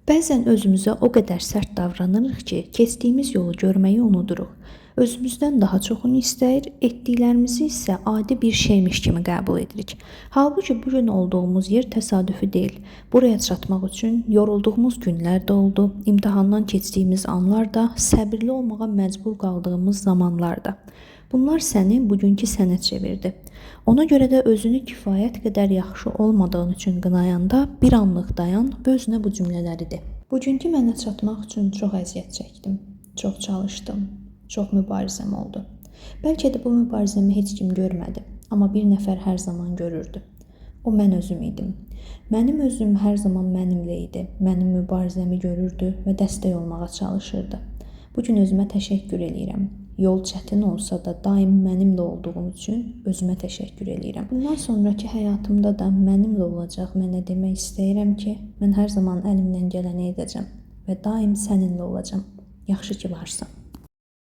Bəzən özümüzə o qədər sərt davranırıq ki, keçdiyimiz yolu görməyi unuduruq. Özümüzdən daha çoxunu istəyir, etdiklərimizi isə adi bir şeymiş kimi qəbul edirik. Halbuki bu gün olduğumuz yer təsadüfi deyil. Buraya çatmaq üçün yorulduğumuz günlər də oldu, imtahandan keçdiyimiz anlar da, səbirli olmağa məcbur qaldığımız zamanlar da. Bunlar səni bugünkü sənə çevirdi. Ona görə də özünü kifayət qədər yaxşı olmadığın üçün qınayanda bir anlıq dayan və özünə bu cümlələri de. Bugünkü mənə çatmaq üçün çox əziyyət çəkdim, çox çalışdım, çox mübarizəm oldu. Bəlkə də bu mübarizəmi heç kim görmədi, amma bir nəfər hər zaman görürdü. O mən özüm idim. Mənim özüm hər zaman mənimlə idi, mənim mübarizəmi görürdü və dəstək olmağa çalışırdı. Bugün özümə təşəkkür eləyirəm. Yol çətin olsa da daim mənimlə olduğum üçün özümə təşəkkür eləyirəm. Bundan sonraki həyatımda da mənimlə olacaq mənə demək istəyirəm ki, mən hər zaman əlimdən gələni edəcəm və daim səninlə olacam. Yaxşı ki varsan.